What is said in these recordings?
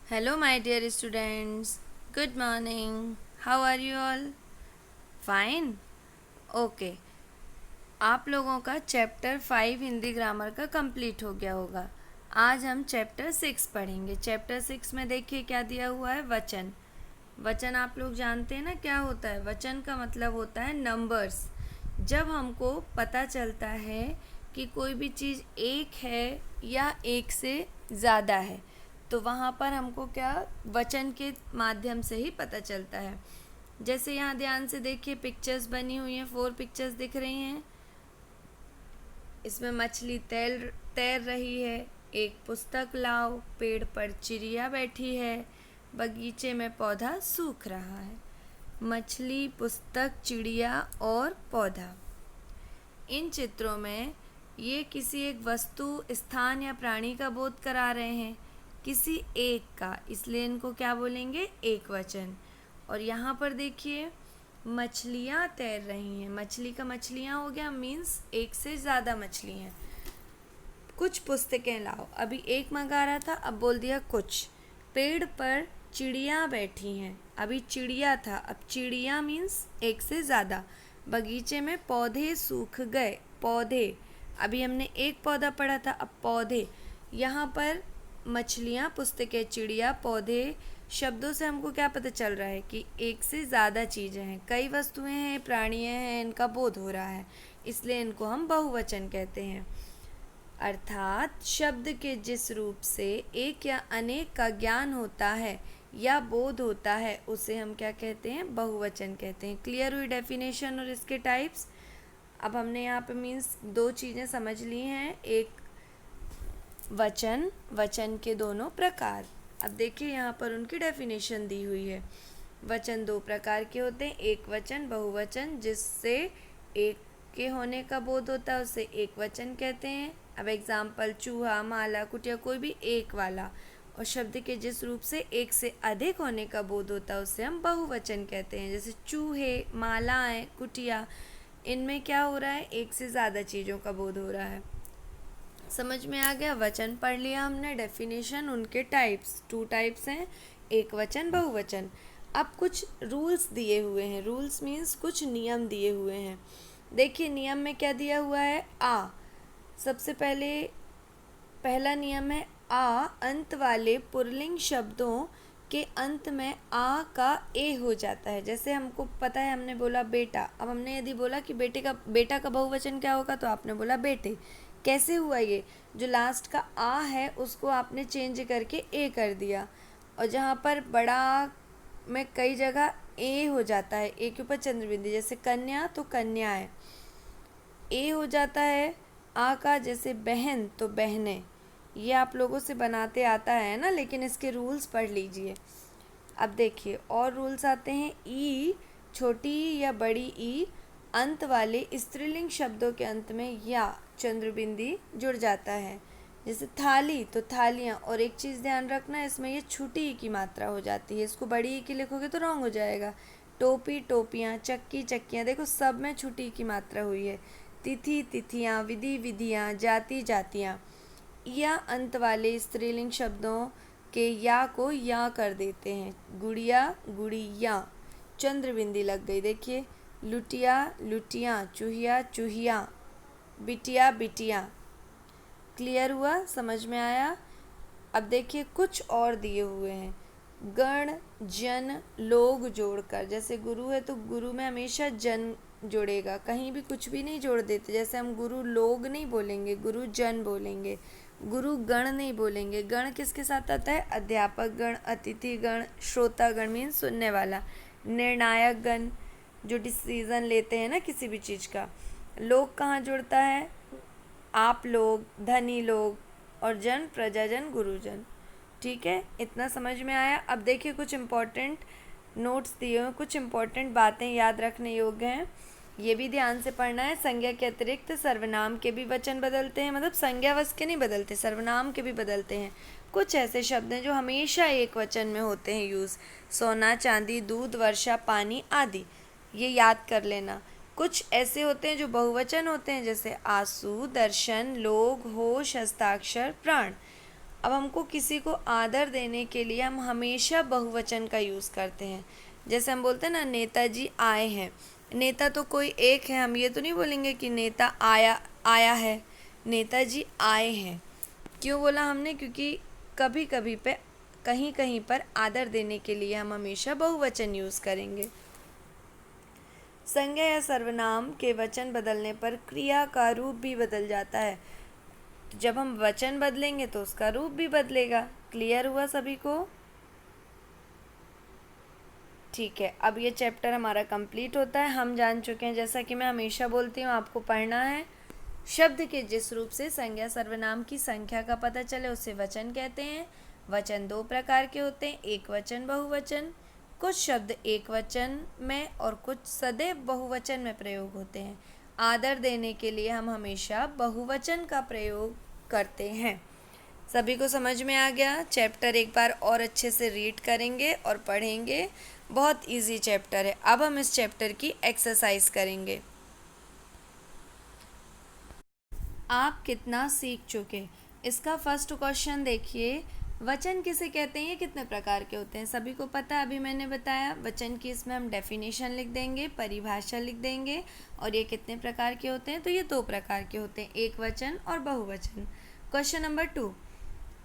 Hello, my dear students. Good morning. How are you all? Fine? Okay. आप लोगों का chapter 5 Hindi grammar का complete हो गया होगा। आज हम चैप्टर 6 पढ़ेंगे। चैप्टर 6 में देखिए क्या दिया हुआ है, वचन। वचन आप लोग जानते हैं ना क्या होता है। वचन का मतलब होता है नंबर्स। जब हमको पता चलता है कि कोई भी चीज़ एक है या एक से ज़्यादा है, तो वहाँ पर हमको क्या वचन के माध्यम से ही पता चलता है। जैसे यहाँ ध्यान से देखिए, पिक्चर्स बनी हुई हैं, 4 पिक्चर्स दिख रही हैं। इसमें मछली तैर तैर रही है, एक पुस्तक लाओ, पेड़ पर चिड़िया बैठी है, बगीचे में पौधा सूख रहा है। मछली, पुस्तक, चिड़िया और पौधा। इन चित्रों में ये किसी एक वस्तु, स्थान या प्राणी का बोध करा रहे हैं, किसी एक का, इसलिए इनको क्या बोलेंगे, एक वचन। और यहाँ पर देखिए मछलियाँ तैर रही हैं। मछली का मछलियाँ हो गया, मीन्स एक से ज़्यादा मछली हैं। कुछ पुस्तकें लाओ, अभी एक मंगा रहा था, अब बोल दिया कुछ। पेड़ पर चिड़िया बैठी हैं, अभी चिड़िया था, अब चिड़िया मीन्स एक से ज़्यादा। बगीचे में पौधे सूख गए, पौधे, अभी हमने एक पौधा पढ़ा था, अब पौधे। यहाँ पर मछलियाँ, पुस्तकें, चिड़िया, पौधे शब्दों से हमको क्या पता चल रहा है कि एक से ज़्यादा चीज़ें हैं, कई वस्तुएं हैं, प्राणियाँ हैं, इनका बोध हो रहा है, इसलिए इनको हम बहुवचन कहते हैं। अर्थात शब्द के जिस रूप से एक या अनेक का ज्ञान होता है या बोध होता है, उसे हम क्या कहते हैं, बहुवचन कहते हैं। क्लियर हुई डेफिनेशन और इसके टाइप्स। अब हमने यहाँ पे मीन्स दो चीज़ें समझ ली हैं, एक वचन, वचन के दोनों प्रकार। अब देखिए यहाँ पर उनकी डेफिनेशन दी हुई है। वचन दो प्रकार के होते हैं, एक वचन, बहुवचन। जिससे एक के होने का बोध होता है उसे एक वचन कहते हैं। अब एग्जाम्पल, चूहा, माला, कुटिया, कोई भी एक वाला। और शब्द के जिस रूप से एक से अधिक होने का बोध होता है उसे हम बहुवचन कहते हैं। जैसे चूहे, मालाएं, कुटिया, इनमें क्या हो रहा है, एक से ज़्यादा चीज़ों का बोध हो रहा है। समझ में आ गया। वचन पढ़ लिया हमने, डेफिनेशन, उनके टाइप्स, 2 टाइप्स हैं, एक वचन, बहुवचन। अब कुछ रूल्स दिए हुए हैं। रूल्स मीन्स कुछ नियम दिए हुए हैं। देखिए नियम में क्या दिया हुआ है, आ। सबसे पहले पहला नियम है आ अंत वाले पुल्लिंग शब्दों के अंत में आ का ए हो जाता है। जैसे हमको पता है, हमने बोला बेटा, अब हमने यदि बोला कि बेटा का बहुवचन क्या होगा, तो आपने बोला बेटे। कैसे हुआ ये, जो लास्ट का आ है उसको आपने चेंज करके ए कर दिया। और जहाँ पर बड़ा में कई जगह ए हो जाता है, ए के ऊपर चंद्रबिंदी, जैसे कन्या तो कन्या है, ए हो जाता है आ का। जैसे बहन तो बहनें। ये आप लोगों से बनाते आता है ना, लेकिन इसके रूल्स पढ़ लीजिए। अब देखिए और रूल्स आते हैं। ई, छोटी ई या बड़ी ई, अंत वाले स्त्रीलिंग शब्दों के अंत में या चंद्रबिंदी जुड़ जाता है। जैसे थाली तो थालियाँ। और एक चीज़ ध्यान रखना, इसमें ये छोटी ई की मात्रा हो जाती है, इसको बड़ी ई की लिखोगे तो रॉन्ग हो जाएगा। टोपी, टोपियाँ, चक्की, चक्कियाँ, देखो सब में छोटी ई की मात्रा हुई है। तिथि, तिथियाँ, विधि, विधियाँ, जाति, जातियाँ। या अंत वाले स्त्रीलिंग शब्दों के या को या कर देते हैं। गुड़िया, गुड़िया, चंद्रबिंदी लग गई। देखिए लुटिया, लुटियाँ, चूहिया, चूहिया, बिटिया, बिटियाँ। क्लियर हुआ, समझ में आया। अब देखिए कुछ और दिए हुए हैं, गण, जन, लोग जोड़कर। जैसे गुरु है तो गुरु में हमेशा जन जोड़ेगा, कहीं भी कुछ भी नहीं जोड़ देते। जैसे हम गुरु लोग नहीं बोलेंगे, गुरु जन बोलेंगे, गुरु गण नहीं बोलेंगे। गण किसके साथ आता है, अध्यापक गण, अतिथि गण, श्रोता गण मीन सुनने वाला, निर्णायक गण जो डिसीजन लेते हैं ना किसी भी चीज़ का। लोग कहाँ जुड़ता है, आप लोग, धनी लोग, और जन, प्रजाजन, गुरुजन। ठीक है, इतना समझ में आया। अब देखिए कुछ इम्पोर्टेंट नोट्स दिए हुए, कुछ इम्पोर्टेंट बातें याद रखने योग्य हैं, ये भी ध्यान से पढ़ना है। संज्ञा के अतिरिक्त सर्वनाम के भी वचन बदलते हैं, मतलब संज्ञावश के नहीं बदलते, सर्वनाम के भी बदलते हैं। कुछ ऐसे शब्द हैं जो हमेशा एक वचन में होते हैं यूज़, सोना, चांदी, दूध, वर्षा, पानी आदि, ये याद कर लेना। कुछ ऐसे होते हैं जो बहुवचन होते हैं, जैसे आंसू, दर्शन, लोग, होश, हस्ताक्षर, प्राण। अब हमको किसी को आदर देने के लिए हम हमेशा बहुवचन का यूज़ करते हैं। जैसे हम बोलते हैं ना, नेताजी आए हैं। नेता तो कोई एक है, हम ये तो नहीं बोलेंगे कि नेता आया है। नेताजी आए हैं। क्यों बोला हमने? क्योंकि कभी कभी पे कहीं कहीं पर आदर देने के लिए हम हमेशा बहुवचन यूज़ करेंगे। संज्ञा या सर्वनाम के वचन बदलने पर क्रिया का रूप भी बदल जाता है। जब हम वचन बदलेंगे तो उसका रूप भी बदलेगा। क्लियर हुआ सभी को? ठीक है, अब ये चैप्टर हमारा कंप्लीट होता है। हम जान चुके हैं, जैसा कि मैं हमेशा बोलती हूँ, आपको पढ़ना है शब्द के जिस रूप से संज्ञा सर्वनाम की संख्या का पता चले उसे वचन कहते हैं। वचन दो प्रकार के होते हैं, एक वचन, बहुवचन। कुछ शब्द एक वचन में और कुछ सदैव बहुवचन में प्रयोग होते हैं। आदर देने के लिए हम हमेशा बहुवचन का प्रयोग करते हैं। सभी को समझ में आ गया? चैप्टर एक बार और अच्छे से रीड करेंगे और पढ़ेंगे। बहुत इजी चैप्टर है। अब हम इस चैप्टर की एक्सरसाइज करेंगे। आप कितना सीख चुके? इसका फर्स्ट क्वेश्चन देखिए, वचन किसे कहते हैं, ये कितने प्रकार के होते हैं? सभी को पता है, अभी मैंने बताया। वचन की इसमें हम डेफिनेशन लिख देंगे, परिभाषा लिख देंगे। और ये कितने प्रकार के होते हैं? तो ये दो प्रकार के होते हैं, एक वचन और बहुवचन। क्वेश्चन नंबर 2,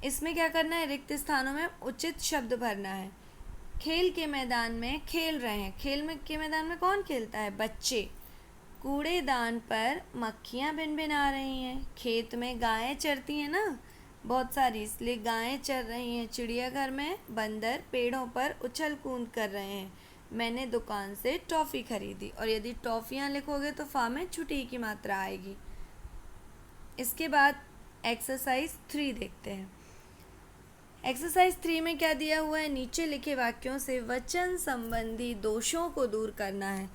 इसमें क्या करना है? रिक्त स्थानों में उचित शब्द भरना है। खेल के मैदान में खेल रहे हैं। के मैदान में कौन खेलता है? बच्चे। कूड़ेदान पर मक्खियाँ भिनभिना रही हैं। खेत में गायें चरती हैं ना, बहुत सारी, इसलिए गायें चर रही हैं। चिड़ियाघर में बंदर पेड़ों पर उछल कूद कर रहे हैं। मैंने दुकान से टॉफ़ी खरीदी। और यदि टॉफ़ियाँ लिखोगे तो फा में छुट्टी की मात्रा आएगी। इसके बाद एक्सरसाइज 3 देखते हैं। एक्सरसाइज 3 में क्या दिया हुआ है? नीचे लिखे वाक्यों से वचन संबंधी दोषों को दूर करना है।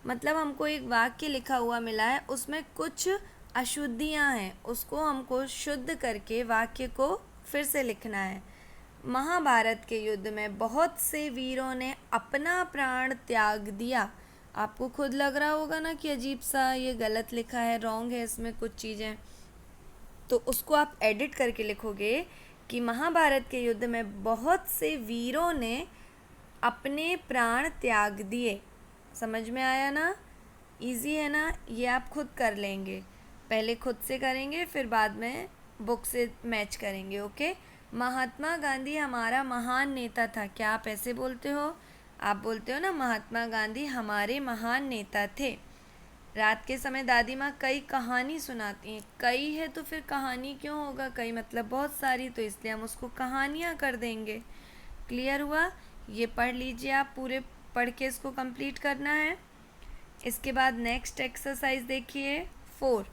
मतलब हमको एक वाक्य लिखा हुआ मिला है, उसमें कुछ अशुद्धियाँ हैं, उसको हमको शुद्ध करके वाक्य को फिर से लिखना है। महाभारत के युद्ध में बहुत से वीरों ने अपना प्राण त्याग दिया। आपको खुद लग रहा होगा ना कि अजीब सा ये गलत लिखा है, रॉन्ग है इसमें कुछ चीज़ें, तो उसको आप एडिट करके लिखोगे कि महाभारत के युद्ध में बहुत से वीरों ने अपने प्राण त्याग दिए। समझ में आया ना? इजी है ना? ये आप खुद कर लेंगे। पहले खुद से करेंगे, फिर बाद में बुक से मैच करेंगे। ओके। महात्मा गांधी हमारा महान नेता था। क्या आप ऐसे बोलते हो? आप बोलते हो ना, महात्मा गांधी हमारे महान नेता थे। रात के समय दादी माँ कई कहानी सुनाती हैं। कई है तो फिर कहानी क्यों होगा? कई मतलब बहुत सारी, तो इसलिए हम उसको कहानियाँ कर देंगे। क्लियर हुआ? ये पढ़ लीजिए, आप पूरे पढ़ के इसको कंप्लीट करना है। इसके बाद नेक्स्ट एक्सरसाइज देखिए 4,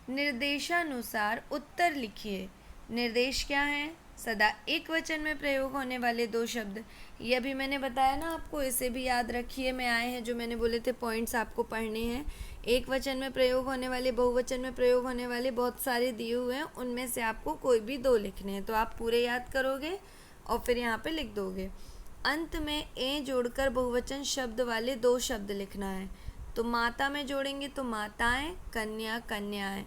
निर्देशानुसार उत्तर लिखिए। निर्देश क्या है? सदा एक वचन में प्रयोग होने वाले दो शब्द। ये अभी मैंने बताया ना आपको, इसे भी याद रखिए। मैं आए हैं जो मैंने बोले थे पॉइंट्स आपको पढ़ने हैं। एक वचन में प्रयोग होने वाले, बहुवचन में प्रयोग होने वाले बहुत सारे दिए हुए हैं, उनमें से आपको कोई भी दो लिखने हैं। तो आप पूरे याद करोगे और फिर यहाँ पे लिख दोगे। अंत में ए जोड़कर बहुवचन शब्द वाले दो शब्द लिखना है। तो माता में जोड़ेंगे तो माताएं, कन्या, कन्याएं।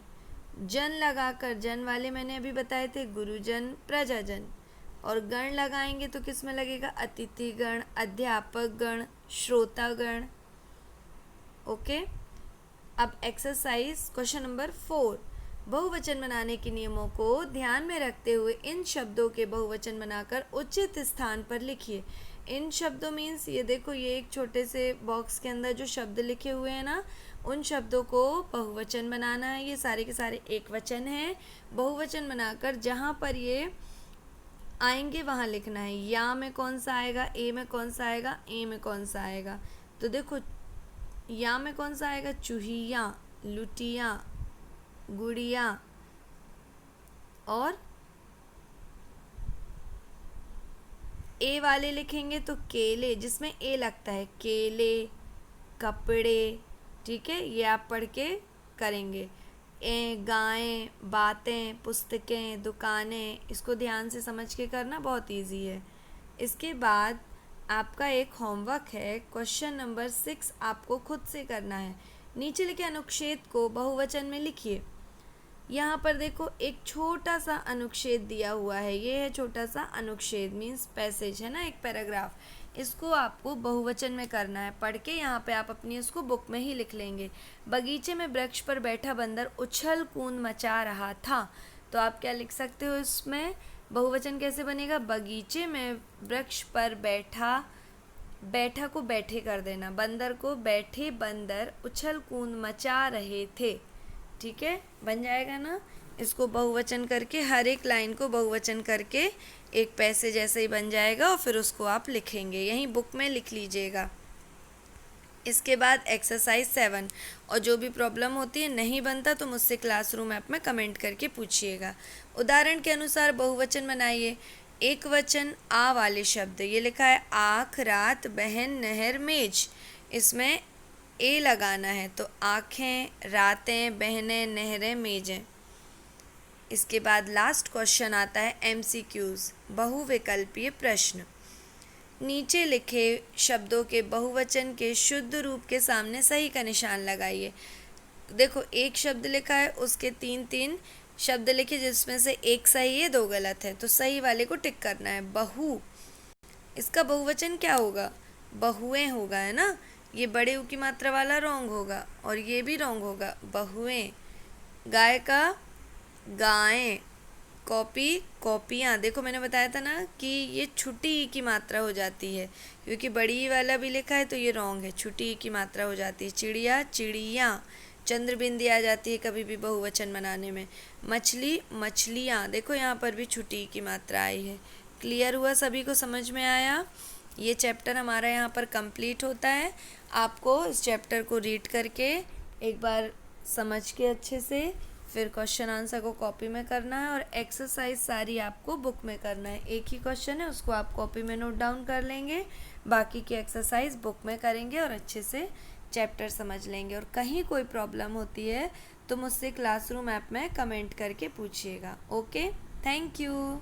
जन लगाकर, जन वाले मैंने अभी बताए थे, गुरुजन, प्रजाजन। और गण लगाएंगे तो किस में लगेगा? अतिथिगण, अध्यापक गण, श्रोतागण। ओके। अब एक्सरसाइज क्वेश्चन नंबर 4, बहुवचन बनाने के नियमों को ध्यान में रखते हुए इन शब्दों के बहुवचन बनाकर उचित स्थान पर लिखिए। इन शब्दों मीन्स ये देखो, ये एक छोटे से बॉक्स के अंदर जो शब्द लिखे हुए हैं ना, उन शब्दों को बहुवचन बनाना है। ये सारे के सारे एक वचन हैं। बहुवचन बनाकर जहाँ पर ये आएंगे वहाँ लिखना है। या में कौन सा आएगा, ए में कौन सा आएगा, ए में कौन सा आएगा। तो देखो, या में कौन सा आएगा? चूहिया, लुटिया, गुड़िया। और ए वाले लिखेंगे तो केले, जिसमें ए लगता है, केले, कपड़े। ठीक है, ये आप पढ़ के करेंगे। गायें, बातें, पुस्तकें, दुकानें, इसको ध्यान से समझ के करना, बहुत इजी है। इसके बाद आपका एक होमवर्क है, क्वेश्चन नंबर 6 आपको खुद से करना है। नीचे लिखे अनुच्छेद को बहुवचन में लिखिए। यहाँ पर देखो एक छोटा सा अनुच्छेद दिया हुआ है, ये है छोटा सा अनुच्छेद, मीन्स पैसेज है ना, एक पैराग्राफ। इसको आपको बहुवचन में करना है। पढ़ के यहाँ पे आप अपनी इसको बुक में ही लिख लेंगे। बगीचे में वृक्ष पर बैठा बंदर उछल कूद मचा रहा था। तो आप क्या लिख सकते हो इसमें, बहुवचन कैसे बनेगा, बगीचे में वृक्ष पर बैठा, बैठा को बैठे कर देना, बंदर को बैठे बंदर उछल कूद मचा रहे थे। ठीक है, बन जाएगा ना। इसको बहुवचन करके, हर एक लाइन को बहुवचन करके एक पैसेज ऐसे ही बन जाएगा और फिर उसको आप लिखेंगे, यहीं बुक में लिख लीजिएगा। इसके बाद एक्सरसाइज 7, और जो भी प्रॉब्लम होती है नहीं बनता तो मुझसे क्लासरूम ऐप में कमेंट करके पूछिएगा। उदाहरण के अनुसार बहुवचन बनाइए। एक वचन आ वाले शब्द, ये लिखा है आँख, रात, बहन, नहर, मेज। इसमें ए लगाना है, तो आँखें, रातें, बहनें, नहरें, मेजें। इसके बाद लास्ट क्वेश्चन आता है MCQs, बहुविकल्पीय प्रश्न। नीचे लिखे शब्दों के बहुवचन के शुद्ध रूप के सामने सही का निशान लगाइए। देखो एक शब्द लिखा है, उसके 3 शब्द लिखे जिसमें से एक सही है 2 गलत है, तो सही वाले को टिक करना है। बहु, इसका बहुवचन क्या होगा, बहुएं होगा, है ना। ये बड़े ऊ की मात्रा वाला रॉन्ग होगा और ये भी रॉन्ग होगा, बहुएं। गाय का गायें, कॉपी कॉपियाँ। देखो मैंने बताया था ना कि ये छोटी ई की मात्रा हो जाती है, क्योंकि बड़ी ई वाला भी लिखा है तो ये रॉन्ग है, छोटी ई की मात्रा हो जाती है। चिड़िया, चिड़ियाँ, चंद्र बिंदी आ जाती है कभी भी बहुवचन बनाने में। मछली, मछलियाँ, देखो यहाँ पर भी छोटी ई की मात्रा आई है। क्लियर हुआ, सभी को समझ में आया। ये चैप्टर हमारा यहाँ पर कंप्लीट होता है। आपको इस चैप्टर को रीड करके एक बार समझ के अच्छे से फिर क्वेश्चन आंसर को कॉपी में करना है, और एक्सरसाइज सारी आपको बुक में करना है। एक ही क्वेश्चन है, उसको आप कॉपी में नोट डाउन कर लेंगे, बाकी की एक्सरसाइज बुक में करेंगे और अच्छे से चैप्टर समझ लेंगे। और कहीं कोई प्रॉब्लम होती है तो मुझसे क्लासरूम ऐप में कमेंट करके पूछिएगा। Okay, thank you.